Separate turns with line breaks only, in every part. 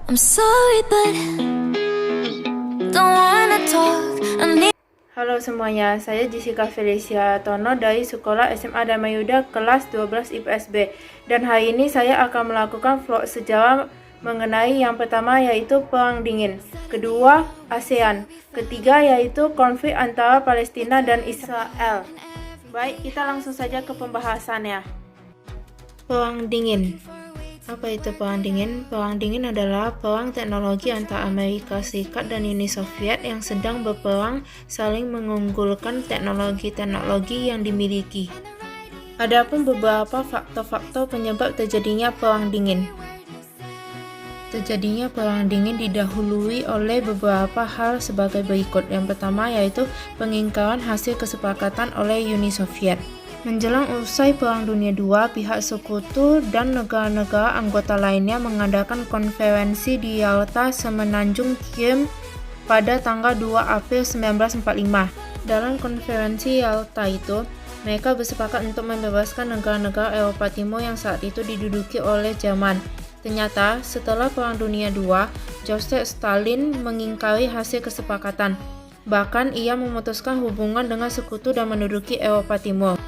I'm sorry but don't wanna talk.
Halo semuanya, saya Jessica Felicia Tono dari Sekolah SMA Dharma Yuda kelas 12 IPS B. Dan hari ini saya akan melakukan vlog sejarah mengenai yang pertama yaitu Perang Dingin, kedua ASEAN, ketiga yaitu konflik antara Palestina dan Israel. Baik, kita langsung saja ke pembahasannya. Perang Dingin. Apa itu Perang Dingin? Perang Dingin adalah perang teknologi antara Amerika Serikat dan Uni Soviet yang sedang berperang saling mengunggulkan teknologi-teknologi yang dimiliki. Adapun beberapa faktor-faktor penyebab terjadinya Perang Dingin. Terjadinya Perang Dingin didahului oleh beberapa hal sebagai berikut. Yang pertama yaitu pengingkaran hasil kesepakatan oleh Uni Soviet. Menjelang usai Perang Dunia II, pihak sekutu dan negara-negara anggota lainnya mengadakan konferensi di Yalta Semenanjung Krim pada tanggal 2 April 1945. Dalam konferensi Yalta itu, mereka bersepakat untuk membebaskan negara-negara Eropa Timur yang saat itu diduduki oleh Jerman. Ternyata, setelah Perang Dunia II, Joseph Stalin mengingkari hasil kesepakatan. Bahkan ia memutuskan hubungan dengan sekutu dan menduduki Eropa Timur.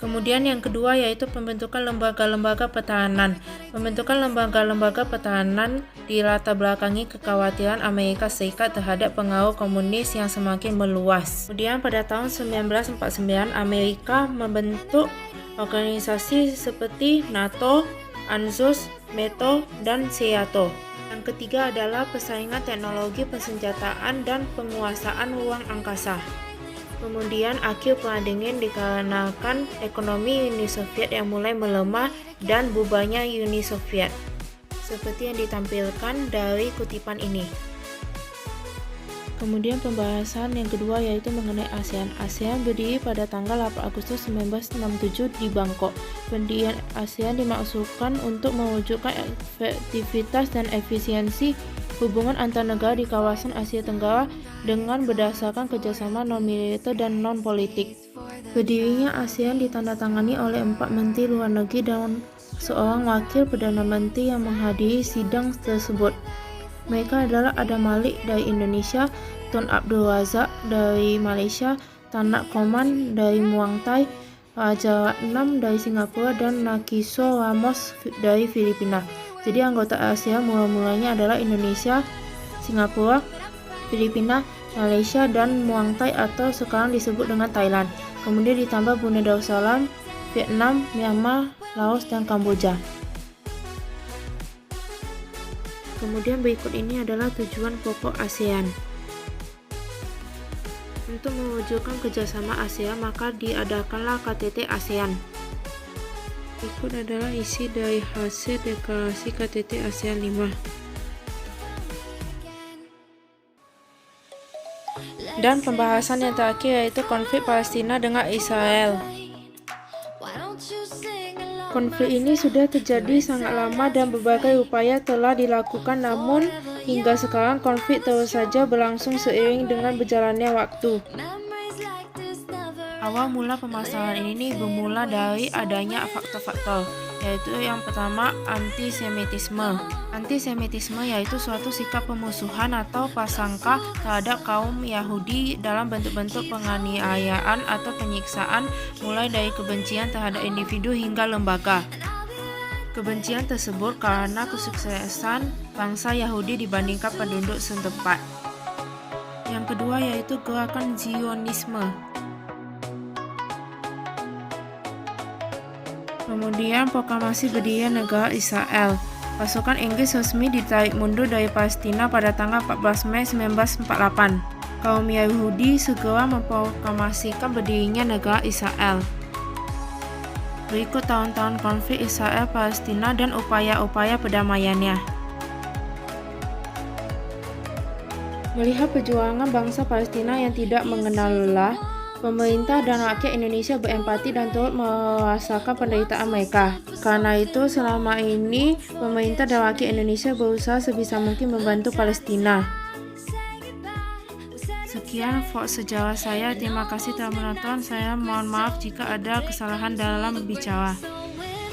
Kemudian yang kedua yaitu pembentukan lembaga-lembaga pertahanan. Pembentukan lembaga-lembaga pertahanan dilatar belakangi kekhawatiran Amerika Serikat terhadap pengaruh komunis yang semakin meluas. Kemudian pada tahun 1949 Amerika membentuk organisasi seperti NATO, ANZUS, METO, dan SEATO. Yang ketiga adalah persaingan teknologi persenjataan dan penguasaan ruang angkasa. Kemudian akhir Perang Dingin dikarenakan ekonomi Uni Soviet yang mulai melemah dan bubarnya Uni Soviet, seperti yang ditampilkan dari kutipan ini. Kemudian pembahasan yang kedua yaitu mengenai ASEAN. ASEAN berdiri pada tanggal 8 Agustus 1967 di Bangkok. Pendirian ASEAN dimaksudkan untuk mewujudkan efektivitas dan efisiensi hubungan antar negara di kawasan Asia Tenggara dengan berdasarkan kerjasama non-militer dan non-politik. Berdirinya ASEAN ditandatangani oleh 4 menteri luar negeri dan seorang wakil Perdana Menteri yang menghadiri sidang tersebut. Mereka adalah Adam Malik dari Indonesia, Tun Abdul Razak dari Malaysia, Tan Nak Koman dari Muang Thai, Raja Ratnam dari Singapura, dan Nakiso Ramos dari Filipina. Jadi anggota ASEAN mula-mulanya adalah Indonesia, Singapura, Filipina, Malaysia, dan Muang Thai atau sekarang disebut dengan Thailand. Kemudian ditambah Brunei Darussalam, Vietnam, Myanmar, Laos, dan Kamboja. Kemudian berikut ini adalah tujuan pokok ASEAN. Untuk mewujudkan kerjasama ASEAN maka diadakanlah KTT ASEAN. Berikut adalah isi dari hasil deklarasi KTT ASEAN 5. Dan pembahasan yang terakhir yaitu konflik Palestina dengan Israel. Konflik ini sudah terjadi sangat lama dan berbagai upaya telah dilakukan, namun hingga sekarang konflik terus saja berlangsung seiring dengan berjalannya waktu. Awal mula permasalahan ini bermula dari adanya faktor-faktor, yaitu yang pertama antisemitisme. Antisemitisme yaitu suatu sikap pemusuhan atau prasangka terhadap kaum Yahudi dalam bentuk-bentuk penganiayaan atau penyiksaan, mulai dari kebencian terhadap individu hingga lembaga. Kebencian tersebut karena kesuksesan bangsa Yahudi dibandingkan penduduk setempat. Yang kedua yaitu gerakan Zionisme. Kemudian proklamasi berdirinya negara Israel. Pasukan Inggris resmi ditarik mundur dari Palestina pada tanggal 14 Mei 1948. Kaum Yahudi segera memproklamasikan berdirinya negara Israel. Berikut tahun-tahun konflik Israel-Palestina dan upaya-upaya perdamaiannya. Melihat perjuangan bangsa Palestina yang tidak mengenal lelah, pemerintah dan rakyat Indonesia berempati dan turut merasakan penderitaan mereka. Karena itu, selama ini pemerintah dan rakyat Indonesia berusaha sebisa mungkin membantu Palestina. Sekian vlog sejarah saya. Terima kasih telah menonton. Saya mohon maaf jika ada kesalahan dalam berbicara.